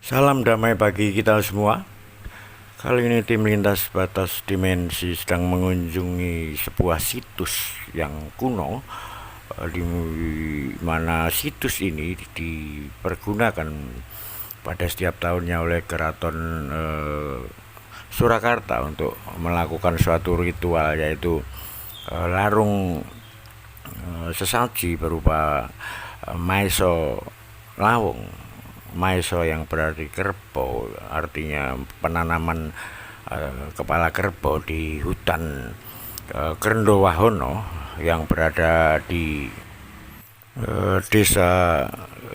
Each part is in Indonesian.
Salam damai bagi kita semua. Kali ini tim lintas batas dimensi sedang mengunjungi sebuah situs yang kuno, di mana situs ini dipergunakan pada setiap tahunnya oleh Keraton Surakarta untuk melakukan suatu ritual, yaitu larung sesaji berupa maeso lawung. Maeso yang berarti kerbau, artinya penanaman kepala kerbau di hutan Krendowahono yang berada di desa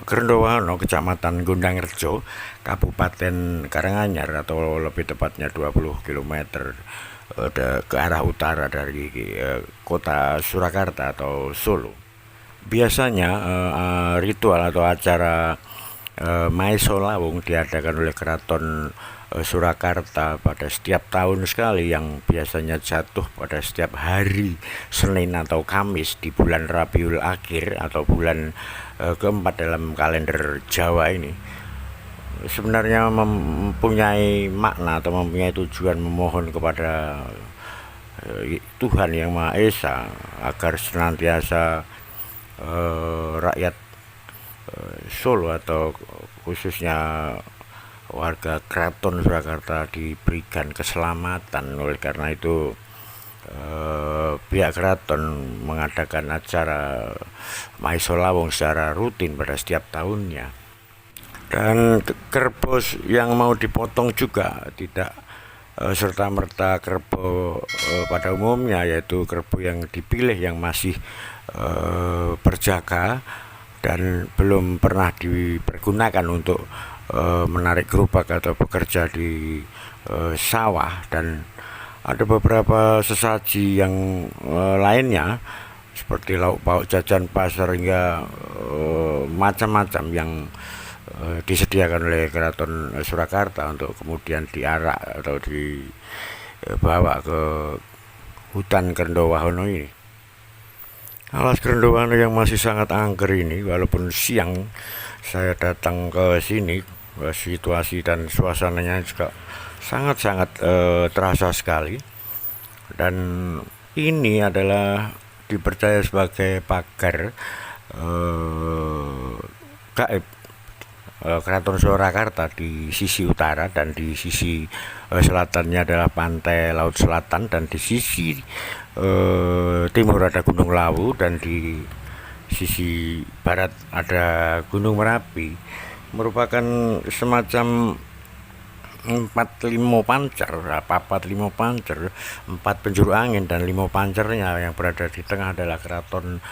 Krendowahono, kecamatan Gondangrejo, Kabupaten Karanganyar, atau lebih tepatnya 20 km ke arah utara dari kota Surakarta atau Solo. Biasanya ritual atau acara Maeso Lawung diadakan oleh Keraton Surakarta pada setiap tahun sekali, yang biasanya jatuh pada setiap hari Senin atau Kamis di bulan Rabiul Akhir atau bulan keempat dalam kalender Jawa ini. Sebenarnya mempunyai makna atau mempunyai tujuan memohon kepada Tuhan Yang Maha Esa agar senantiasa rakyat Solo atau khususnya warga Keraton Surakarta diberikan keselamatan. Oleh karena itu pihak keraton mengadakan acara Maeso Lawung secara rutin pada setiap tahunnya. Dan kerbau yang mau dipotong juga tidak serta-merta kerbau pada umumnya, yaitu kerbau yang dipilih yang masih berjaga dan belum pernah dipergunakan untuk menarik gerobak atau bekerja di sawah. Dan ada beberapa sesaji yang lainnya seperti lauk pauk, jajan pasar, hingga macam-macam yang disediakan oleh Keraton Surakarta untuk kemudian diarak atau dibawa ke hutan Krendowahono ini. Alas Krendowahono yang masih sangat angker ini, walaupun siang saya datang ke sini, situasi dan suasananya juga sangat-sangat terasa sekali. Dan ini adalah dipercaya sebagai pagar gaib Keraton Surakarta di sisi utara, dan di sisi selatannya adalah pantai Laut Selatan, dan di sisi timur ada Gunung Lawu, dan di sisi barat ada Gunung Merapi. Merupakan semacam empat limo pancer, papat limo pancer, empat penjuru angin dan limo pancernya yang berada di tengah adalah Keraton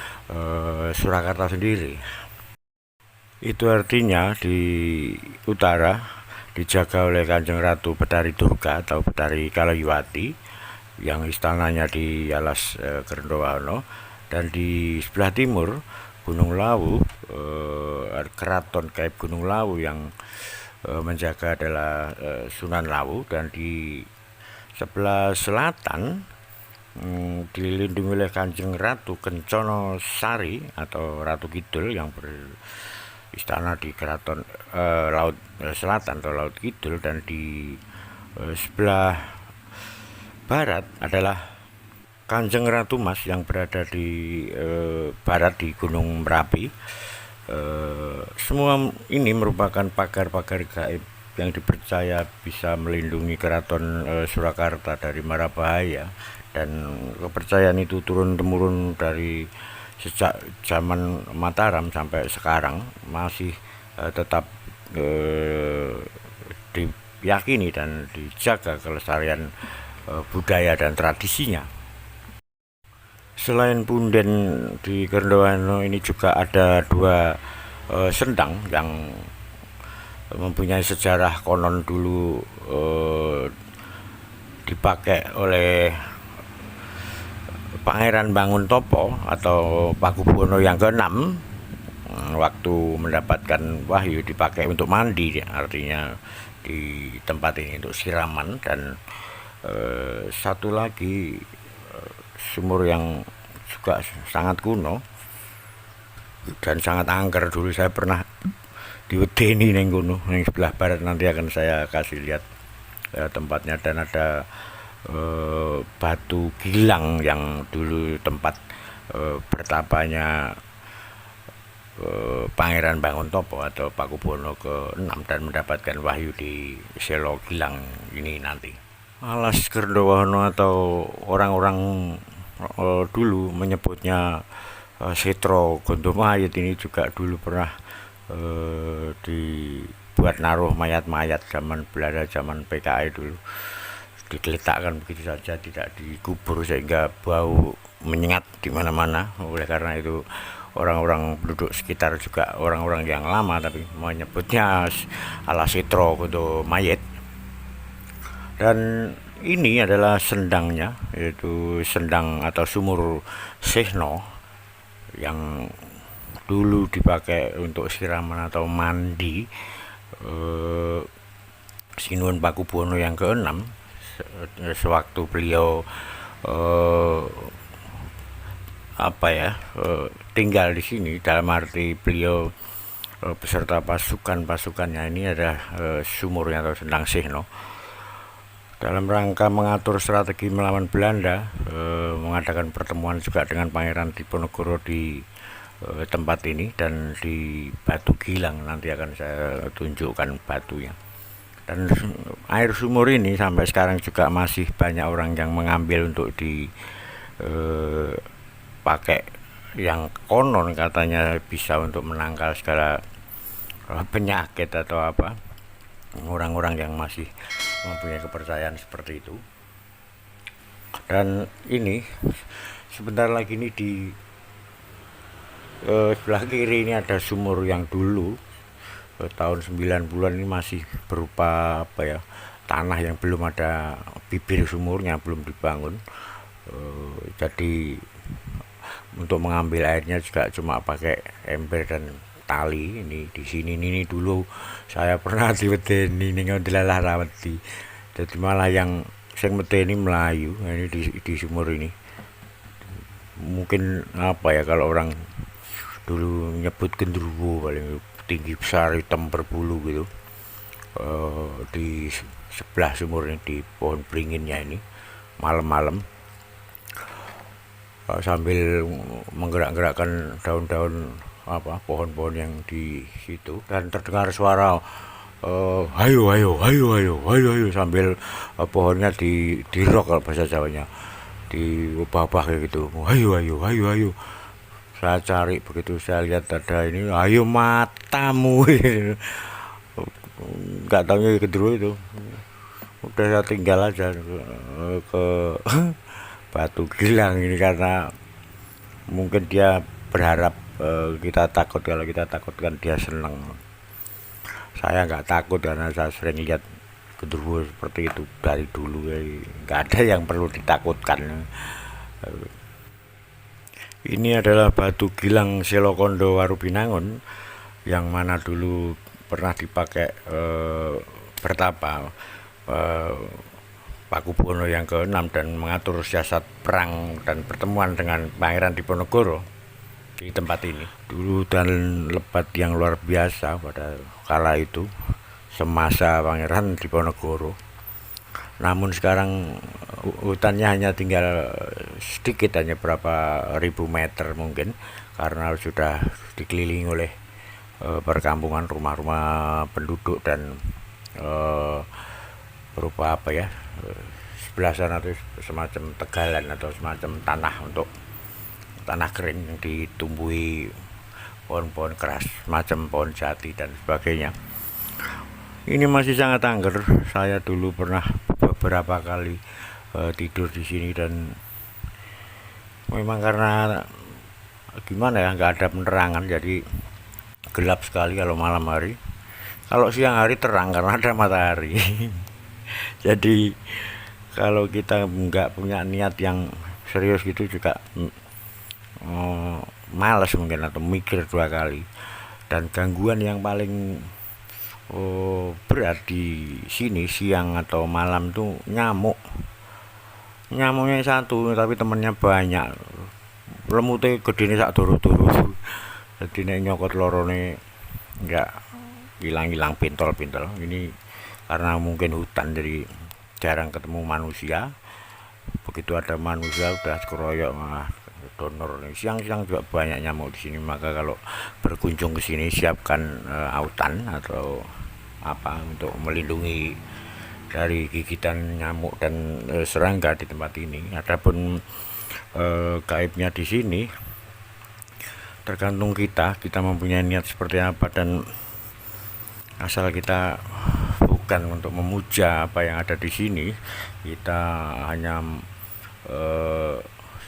Surakarta sendiri. Itu artinya di utara dijaga oleh Kanjeng Ratu Betari Durga atau Betari Kalaywati yang istananya di alas Krendowahono, dan di sebelah timur Gunung Lawu, Keraton Gaib Gunung Lawu yang menjaga adalah Sunan Lawu, dan di sebelah selatan dilindungi oleh Kanjeng Ratu Kencana Sari atau Ratu Kidul yang istana di Keraton Laut Selatan atau Laut Kidul. Dan di sebelah barat adalah Kanjeng Ratu Mas yang berada di barat di Gunung Merapi. Semua ini merupakan pagar-pagar gaib yang dipercaya bisa melindungi Keraton Surakarta dari mara bahaya, dan kepercayaan itu turun-temurun dari sejak zaman Mataram sampai sekarang masih tetap diyakini dan dijaga kelestarian budaya dan tradisinya. Selain punden di Krendowahono ini juga ada dua sendang yang mempunyai sejarah. Konon dulu dipakai oleh Pangeran Banguntopo atau Pakubuwono yang ke-6 waktu mendapatkan wahyu, dipakai untuk mandi, artinya di tempat ini untuk siraman. Dan satu lagi sumur yang juga sangat kuno dan sangat angker. Dulu saya pernah diwedeni ning kono, ning sebelah barat. Nanti akan saya kasih lihat tempatnya, dan ada batu gilang yang dulu tempat bertapanya Pangeran Banguntopo atau Pakubono ke-6 dan mendapatkan wahyu di Selo Gilang ini nanti. Alas Kerdowono atau orang-orang dulu menyebutnya Setro Gondomayit ini juga dulu pernah dibuat naruh mayat-mayat zaman Belanda, zaman PKI dulu, digeletakkan begitu saja, tidak dikubur sehingga bau menyengat di mana-mana. Oleh karena itu orang-orang penduduk sekitar juga orang-orang yang lama tapi menyebutnya ala Setro Gondomayit. Dan ini adalah sendangnya, yaitu sendang atau sumur Sehno yang dulu dipakai untuk siraman atau mandi Sinuhun Pakubono yang ke-6 sewaktu beliau tinggal di sini, dalam arti beliau beserta pasukannya. Ini adalah sumurnya atau sendang Sehno. Dalam rangka mengatur strategi melawan Belanda, mengadakan pertemuan juga dengan Pangeran Diponegoro di tempat ini dan di Batu Gilang. Nanti akan saya tunjukkan batunya. Dan air sumur ini sampai sekarang juga masih banyak orang yang mengambil untuk dipakai, yang konon katanya bisa untuk menangkal segala penyakit atau apa. Orang-orang yang masih mempunyai kepercayaan seperti itu. Dan ini sebentar lagi ini di sebelah kiri ini ada sumur yang dulu tahun 90-an ini masih berupa tanah yang belum ada bibir sumurnya, belum dibangun. Jadi untuk mengambil airnya juga cuma pakai ember dan tali. Ini di sini ini dulu saya pernah diwedeni ning Delalah Rawati. Jadi malah yang sing medeni Melayu. Ini di sumur ini. Mungkin kalau orang dulu nyebut gendruwo, paling tinggi besar hitam berbulu gitu. Di sebelah sumur ini, di pohon beringinnya ini, malam-malam sambil menggerak-gerakkan daun-daun pohon-pohon yang di situ, dan terdengar suara hayo sambil pohonnya dirok kalau bahasa Jawanya, diubah-ubah kayak gitu. Hayo. Saya cari, begitu saya lihat ada ini, ayo matamu. Nggak tahunya kedua itu. Udah saya tinggal aja ke Batu Gilang ini karena mungkin dia berharap kita takut. Kalau kita takut kan dia seneng. Saya nggak takut karena saya sering lihat genderuwo seperti itu dari dulu. Nggak ada yang perlu ditakutkan. Ini adalah Batu Gilang Selokondo Warubinangun, yang mana dulu pernah dipakai bertapa Pakubono yang ke-6 dan mengatur siasat perang dan pertemuan dengan Pangeran Diponegoro di tempat ini. Dulu dan lebat yang luar biasa pada kala itu semasa Pangeran Diponegoro. Namun sekarang hutannya hanya tinggal sedikit, hanya berapa ribu meter mungkin, karena sudah dikelilingi oleh perkampungan, rumah-rumah penduduk dan berupa sebelah sana itu semacam tegalan atau semacam tanah untuk tanah kering yang ditumbuhi pohon-pohon keras macam pohon jati dan sebagainya. Ini masih sangat angker. Saya dulu pernah beberapa kali tidur di sini, dan memang karena nggak ada penerangan, jadi gelap sekali kalau malam hari. Kalau siang hari terang karena ada matahari. Jadi kalau kita nggak punya niat yang serius gitu juga malas mungkin, atau mikir dua kali. Dan gangguan yang paling berat di sini siang atau malam tuh nyamuknya satu tapi temennya banyak, lemute gedene sak turu-turu. Jadi nek nyokot lorone enggak hilang-hilang pintol-pintol. Ini karena mungkin hutan jadi jarang ketemu manusia. Begitu ada manusia udah keroyok donor. Siang-siang juga banyak nyamuk di sini, maka kalau berkunjung ke sini siapkan autan atau apa untuk melindungi dari gigitan nyamuk dan serangga di tempat ini. Adapun gaibnya di sini tergantung kita mempunyai niat seperti apa, dan asal kita bukan untuk memuja apa yang ada di sini, kita hanya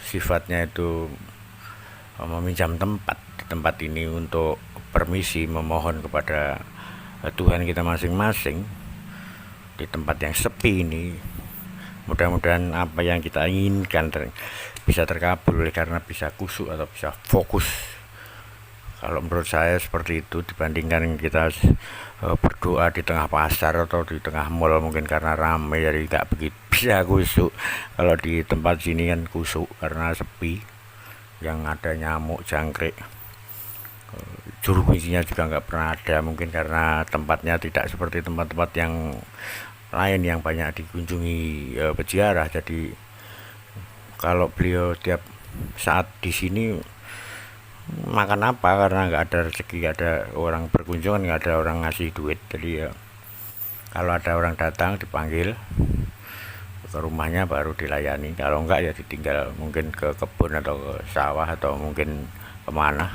sifatnya itu meminjam tempat di tempat ini untuk permisi memohon kepada Tuhan kita masing-masing di tempat yang sepi ini. Mudah-mudahan apa yang kita inginkan bisa terkabul karena bisa khusyuk atau bisa fokus. Kalau menurut saya seperti itu, dibandingkan kita berdoa di tengah pasar atau di tengah mall, mungkin karena ramai jadi nggak begitu bisa khusyuk. Kalau di tempat sini kan khusyuk karena sepi, yang ada nyamuk, jangkrik, juru kuncinya juga nggak pernah ada, mungkin karena tempatnya tidak seperti tempat-tempat yang lain yang banyak dikunjungi peziarah. Jadi kalau beliau tiap saat di sini makan apa, karena nggak ada rezeki, nggak ada orang berkunjungan, nggak ada orang ngasih duit. Jadi ya kalau ada orang datang dipanggil ke rumahnya baru dilayani, kalau enggak ya ditinggal mungkin ke kebun atau ke sawah atau mungkin kemana.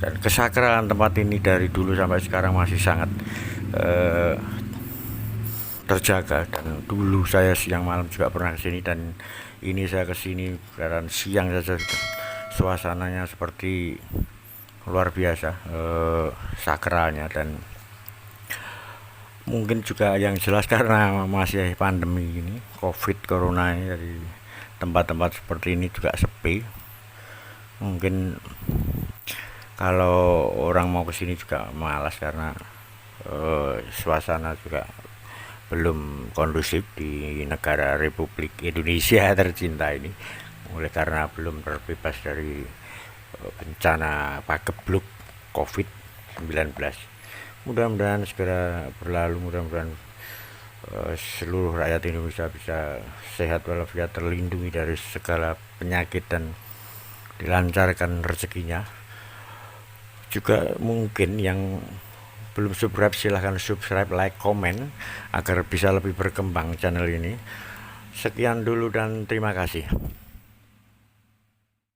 Dan kesakralan tempat ini dari dulu sampai sekarang masih sangat terjaga. Dan dulu saya siang malam juga pernah kesini, dan ini saya kesini karena siang saja suasananya seperti luar biasa sakralnya. Dan mungkin juga yang jelas karena masih pandemi ini, corona, dari tempat-tempat seperti ini juga sepi. Mungkin kalau orang mau kesini juga malas karena suasana juga belum kondusif di negara Republik Indonesia tercinta ini, oleh karena belum terbebas dari bencana pagebluk COVID-19. Mudah-mudahan segera berlalu, mudah-mudahan seluruh rakyat Indonesia bisa sehat walafiat, terlindungi dari segala penyakit dan dilancarkan rezekinya. Juga mungkin yang belum subscribe silahkan subscribe, like, komen agar bisa lebih berkembang channel ini. Sekian dulu dan terima kasih.